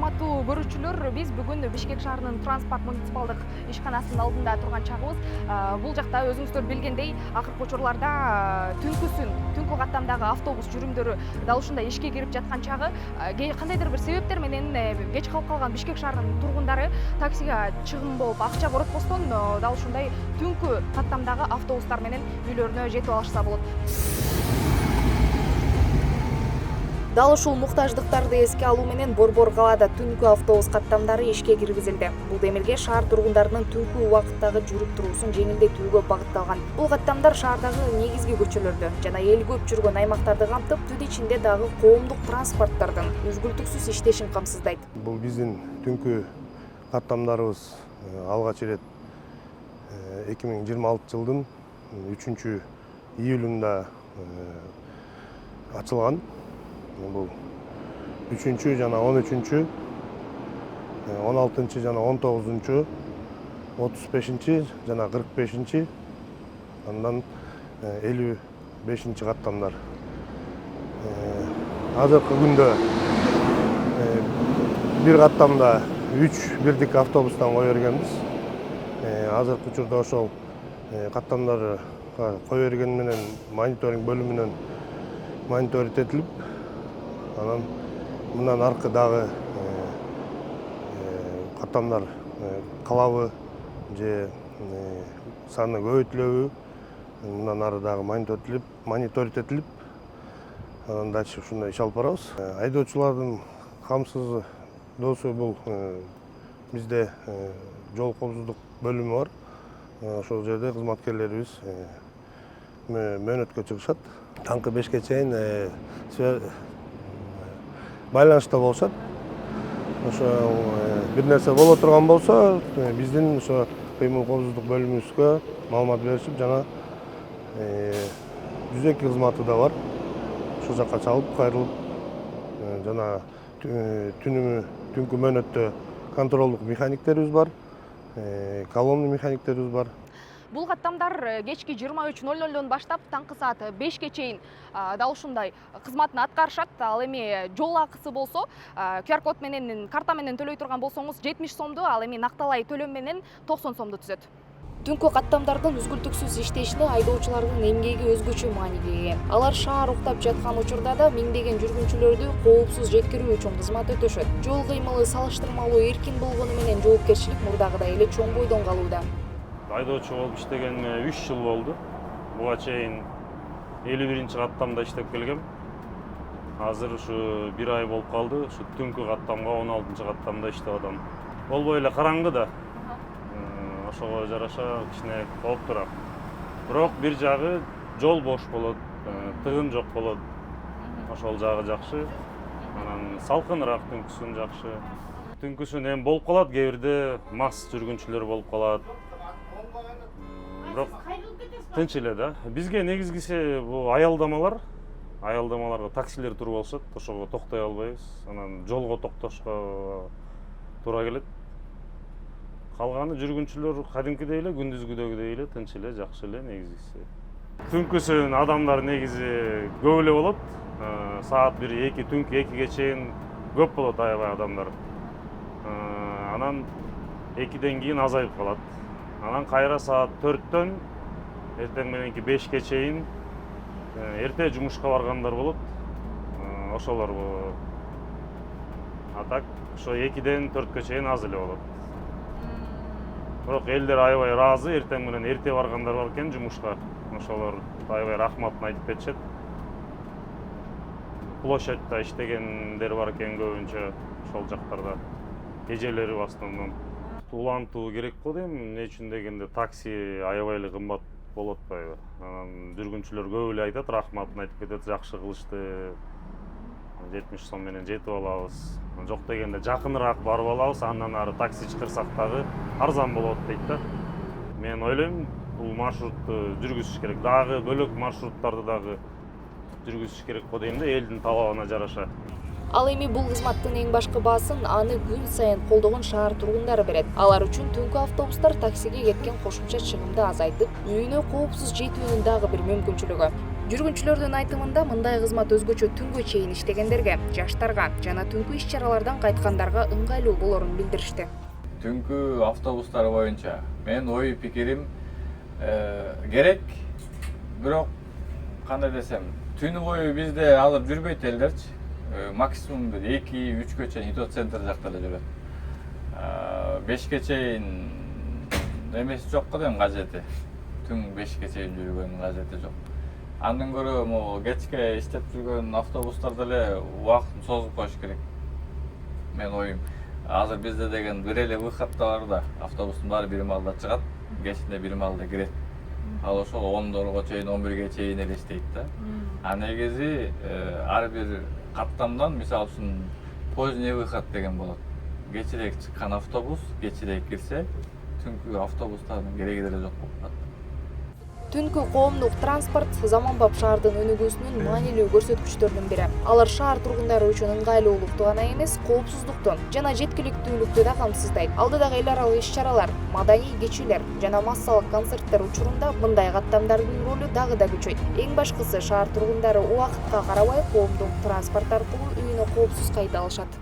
урматтуу көрүүчүлөр, биз бүгүн Бишкек шаарынын транспорт муниципалдык ишканасынын алдында турган чагыбыз. Бул жакта өзүңүздөр билгендей, акыркы учурларда түнкү каттамдагы автобус жүрүмдөрү дал ушундай ишке кирип жаткан чагы, кандайдыр бир себептер менен кеч калып калган Бишкек шаарынын тургундары таксиге чыгым болуп акча коротпостон дал ушундай түнкү каттамдагы автобустар менен үйлөрүнө жетип алышса болот. Дал ушул муктаждыктарды эске алуу менен Борбор калаада түнкү автобус каттамдары ишке киргизилди. Бул демилге шаар тургундарынын түнкү убакыттагы жүрүп туруусун жеңилдетүүгө багытталган. Бул каттамдар шаардагы негизги көчөлөрдө жана эл көп жүргөн аймактарды камтып, түн ичинде дагы коомдук транспорттордун үзгүлтүксүз иштешин камсыздайт. Бул биздин түнкү каттамдарыбыз алгач ирет 2026 жылдын 3-июлунда ачылган. Бул 3 жана 13, 16 жана 19, 35 жана 45, андан 55 каттамдар. Азыркы күндө бир каттамда 3 бирдик автобустан кое бергенбиз. Азыркы учурда ошол каттамдарды кое берген менен мониторинг бөлүмүнөн мониторинг этилип, анан мындан аркы дагы каттамдар калабы же саны көбөйтүлөбү, мындан ары дагы мониторинг этилип, анан дальше ушундай иш алып барабыз. Айдоочулардын камсыздоосу бул бизде жол коопсуздук бөлүмү бар. Ошол жерде кызматкерлерибиз мөөнөткө чыгышат. Таңкы 5-ке чейин байланышта болушат. Ошо бир нерсе боло турган болсо, биздин ошо кыймыл коопсуздук бөлүмүбүзгө маалымат беришип, жана 102 кызматы да бар. Ошол жакка чалып, кайрылып, жана түнкү мөөнөттө контролдук механиктерибиз бар, колонна механиктерибиз бар. Бул каттамдар кечки 23:00 баштап таңкы саат 5-ке чейин дал ушундай кызматын аткарышат. Ал эми жол акысы болсо, QR код менен, карта менен төлөй турган болсоңуз 70 сомду, ал эми накталай төлөм менен 90 сомду түзөт. Түнкү каттамдардын үзгүлтүксүз иштешине айдоочулардын эмгеги өзгөчө мааниге ээ. Алар шаар уктап жаткан учурда да миңдеген жүргүнчүлөрдү коопсуз жеткирүү үчүн кызмат өтөшөт. Жол кыймылы салыштырмалуу эркин болгону менен жоопкерчилик мурдагыдай эле чоң бойдон калууда. Айдоочу болуп иштегениме 3 жыл болду. Буга чейин 51 каттамда иштеп келгем. Азыр ушу 1 ай болуп калды. Ушу түнкү каттамга 16 каттамда иштеп атам. Болбой эле караңгы да. Ошого жараша кичине кооптураак. Бирок бир жагы жол бош болот, тыгын жок болот. Ошол жагы жакшы. Анан салкыныраак түнкүсүн жакшы. Түнкүсүн эми болуп калат, кээ бирде мас жүргүнчүлөр болуп калат. Бирок тынч эле да. Бизге негизгиси бул аялдамаларга таксилер туруп алышат, ошого токтой албайбыз. Анан жолго токтошко туура келет. Калганы жүргүнчүлөр кадимкидей эле, күндүзгүдөгүдөй эле, тынч эле, жакшы эле негизгиси. Түнкүсүн адамдар негизи көп эле болот. Саат 1-2, түнкү 2-ге чейин көп болот аябай адамдар. Анан 2ден кийин азайып калат. Анан кайра саат 4төн эртең мененки 5-ке чейин эрте жумушка баргандар болот. Ошолор болот. А так ошо 2ден 4кө чейин аз эле болот. Бирок элдер аябай ыраазы, эртең менен эрте баргандар бар экен жумушка. Ошолор аябай рахматын айтып кетишет. Площадьта иштегендер бар экен көбүнчө ошол жактарда. Эжелери в основном. Улантуу керек го дейм. Эмне үчүн дегенде такси аябай эле кымбат болуп атпайбы. Анан жүргүнчүлөр көп эле айтат, рахматын айтып кетет, жакшы кылышты. 70 сом менен жетип алабыз. Жок дегенде жакыныраак барып алабыз, андан ары такси чакырсак дагы арзан болот дейт да. Мен ойлойм, бул маршрутту жүргүзүш керек. Дагы бөлөк маршруттарды дагы жүргүзүш керек го дейм да, элдин талабына жараша. Ал эми бул кызматтын эң башкы баасын аны күн сайын колдогон шаар тургундары берет. Алар үчүн түнкү автобустар таксиге кеткен кошумча чыгымды азайтып, үйүнө коопсуз жетүүнүн дагы бир мүмкүнчүлүгү. Жүргүнчүлөрдүн айтымында мындай кызмат өзгөчө түнгө чейин иштегендерге, жаштарга жана түнкү иш-чаралардан кайткандарга ыңгайлуу болорун билдиришти. Түнкү автобустар боюнча менин ой пикирим керек, бирок кандай десем, түнү бою бизде алып жүрбөйт элдерчи. Максимум бир 2-3 чейин ИТО центр жакта эле жүрөт. 5 чейин эмеси жок го дейм, кажети. Түн 5 чейин жүргөнүн кажети жок. Андан көрө могу кечке иштеп жүргөн автобустарда эле убактын созуп коюш керек. Менин оюм. Азыр бизде деген бир эле выход да бар да, автобустун баары бир маалда чыгат, кечинде бир маалда кирет. Ал ошол 10 чейин, 11 чейин эле иштейт да. А негизи ар бир каттамдан, мисалы үчүн поздний выход деген болот. Кечирээк чыккан автобус кечирээк кирсе, түнкү автобустардын кереги деле жок болуп калат. Түнкү коомдук транспорт заманбап шаардын өнүгүүсүнүн маанилүү көрсөткүчтөрүнүн бири. Алар шаар тургундары үчүн ыңгайлуулукту гана эмес, коопсуздукту жана жеткиликтүүлүктү да камсыздайт. Алдыдагы эл аралык иш-чаралар, маданий кечүүлөр жана массалык концерттер учурунда мындай каттамдардын ролу дагы да күчөйт. Эң башкысы, шаар тургундары убакытка карабай коомдук транспорт аркылуу үйүнө коопсуз кайта алышат.